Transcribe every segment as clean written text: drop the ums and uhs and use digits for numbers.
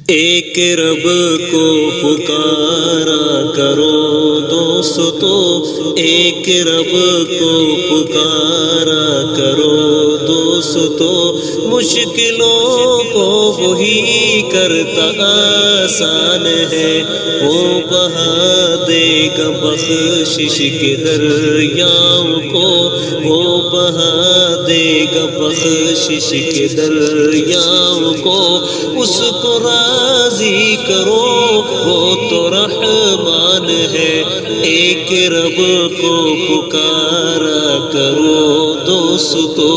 ایک رب کو پکارا کرو دوستو، ایک رب کو پکارا کرو دوستو، مشکلوں کو وہی کرتا آسان ہے، وہ بہا دے گا بخشش کے دریاؤں کو، وہ بہا دے گا بخشش کے دریاؤں کو، اس کو راضی کرو وہ تو رحمان ہے، ایک رب کو پکارا کرو دوستو۔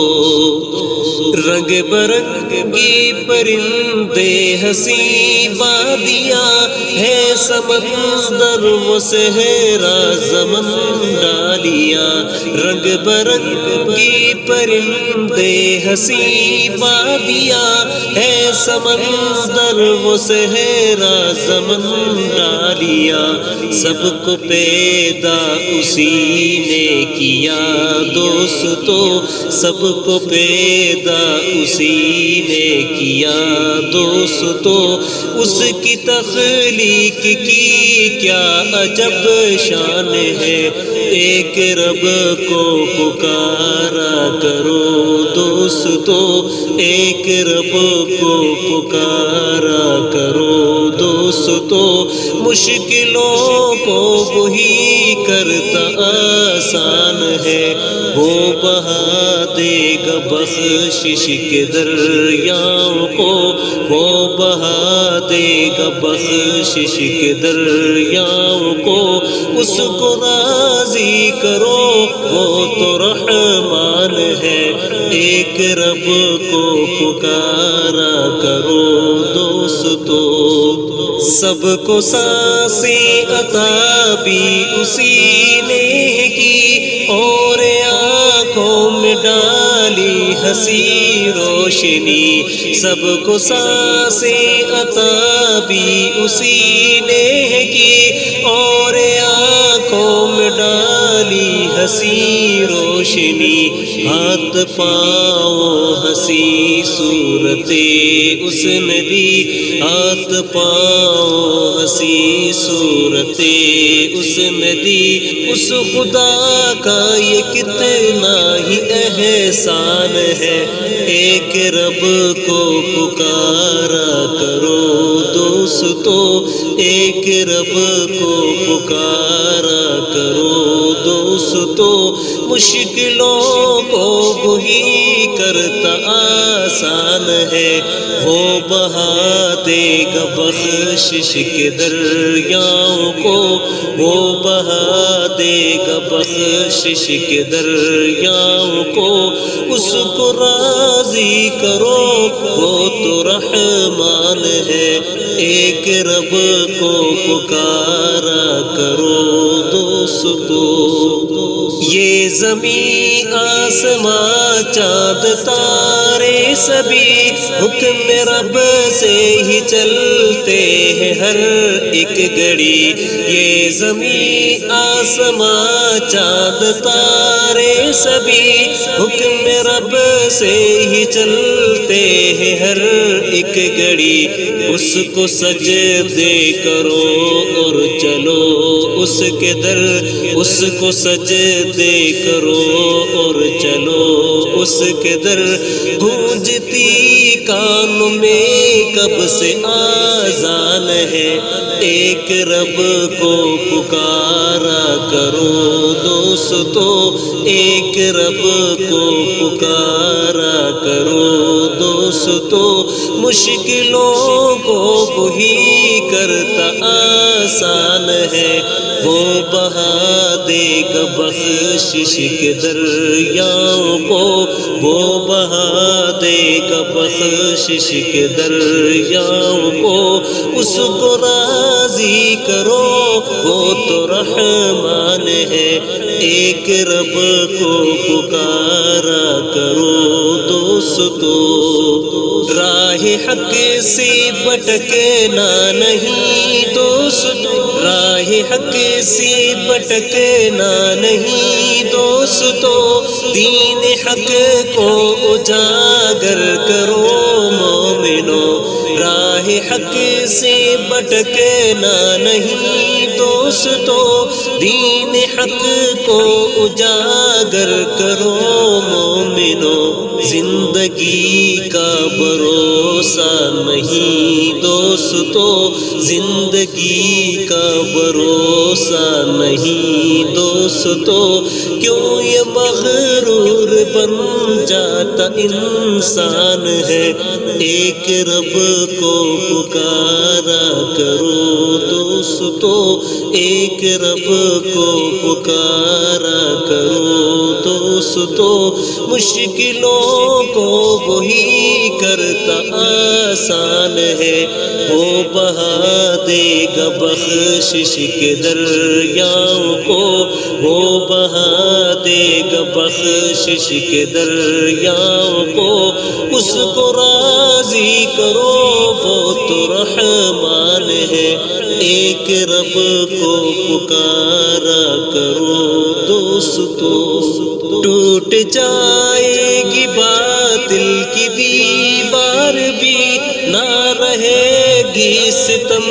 رنگ برنگی پرندے ہنسی وادیاں ہے سمندر وہ صحرا زمن ڈالیاں، رنگ برنگی پرندے ہنسی وادیاں ہے سمندر وہ صحرا زمن ڈالیاں، سب کو پیدا اسی نے کیا دوستو، سب کو پیدا اسی نے کیا دوستو، اس کی تخلیق کی کیا عجب شان ہے، ایک رب کو پکارا کرو دوستو، ایک رب کو پکارا کرو دوستو، مشکلوں کو وہی کرتا آسان ہے، وہ بہا دے گا بخشش کے دریاؤں کو، وہ بہا دے گا بخشش کے دریاؤں کو، اس کو راضی کرو وہ تو رحمان ہے، ایک رب کو پکارا کرو دوستو۔ سب کو سانسیں عطا بھی اسی نے کی، اور آنکھوں میں ڈالی ہنسی روشنی، سب کو سانسیں عطا بھی اسی نے کی، اور آنکھوں میں ڈالی ہنسی روشنی، ہاتھ پاؤں ہنسی صورتیں اس نے دی، ہاتھ پاؤں ہنسی صورتیں اس نے دی، اس خدا کا یہ کتنا ہی احسان ہے، ایک رب کو پکارا کرو دوستو، ایک رب کو پکارا کرو دوستو، مشکلوں کو وہی کرتا آسان ہے، وہ بہا دے گا بخشش کے دریاؤں کو، وہ بہا دے گا بخشش کے دریاؤں کو، اس کو راضی کرو وہ تو رحمان ہے، ایک رب کو پکارا کرو دوستو۔ یہ زمین آسماں چاند تارے سبھی حکم رب سے ہی چلتے ہیں ہر ایک گھڑی، یہ زمین آسماں چاند تارے سبھی حکم رب سے ہی چلتے ہیں ہر ایک گھڑی، اس کو سجدے کرو اور چلو اس کے در، اس کو سجدے کرو اور چلو اس کے در، گونجتی کانوں میں کب سے آذان ہے، ایک رب کو پکارا کرو دوستو، ایک رب کو پکارا کرو دوستو، مشکلوں کو وہی کرتا آسان ہے، وہ بہا دے گا بخشش کے دریاؤں کو، وہ بہا دے گا بخشش کے دریاؤں کو، اس کو راضی کرو وہ تو رحمان ہے، ایک رب کو پکارا کرو دوستو۔ راہ حق سے بھٹکنا نہیں دوستو، راہ حق سے بھٹکنا نہیں دوستو، دین حق کو اجاگر کرو مومنو، راہ حق سے بھٹکنا نہیں دوستو، دین حق کو اجاگر کرو مومنو، زندگی کا بھروسہ نہیں دوستو، زندگی کا بھروسہ نہیں دوستو، کیوں یہ مغرور بن جاتا انسان ہے، ایک رب کو پکارا کرو دوستو، ایک رب کو پکارا کرو دوستو، مشکلوں کو وہی کرتا آسان ہے، وہ بہا دے گا بخشش کے دریاؤں کو، وہ بہا دے گا بخشش کے دریاؤں کو، اس کو راضی کرو وہ تو رحمان ہے، ایک رب کو پکارا کرو دوستو، ٹوٹ جائے گی باطل کی دیوار بھی، نہ رہے گی ستم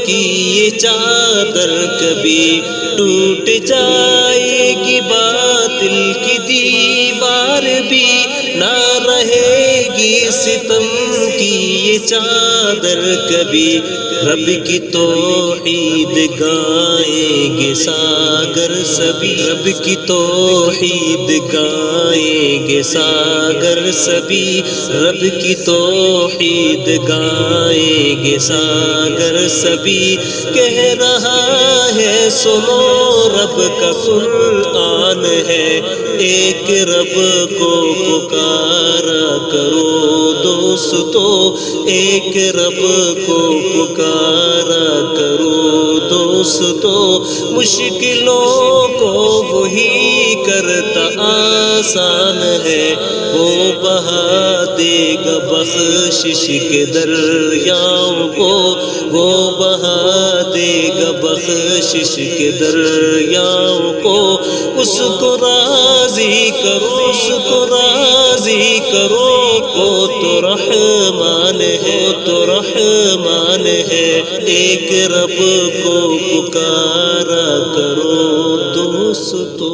کی یہ چادر کبھی، ٹوٹ جائے گی باطل کی دیوار بھی، نہ رہے گی ستم کی یہ چادر کبھی، رب کی توحید گائیں گے ساگر سبھی، رب کی توحید گائیں گے ساگر سبھی، رب کی توحید گائیں گے ساگر سبھی، کہہ رہا ہے سنو رب کا قرآن ہے، ایک رب کو پکارا کرو دوستو، ایک رب کو پکارا کرو دوستو، مشکلوں کو وہی کرتا آسان ہے، وہ بہا دے گا بخشش کے دریاؤں کو، وہ بہا دے گا بخشش کے دریاؤں کو، اس کو راضی کرو، اس کو راضی کرو، وہ تو رحمان ہے، تو رحمان ہے، ایک رب کو پکارا کرو دوستو۔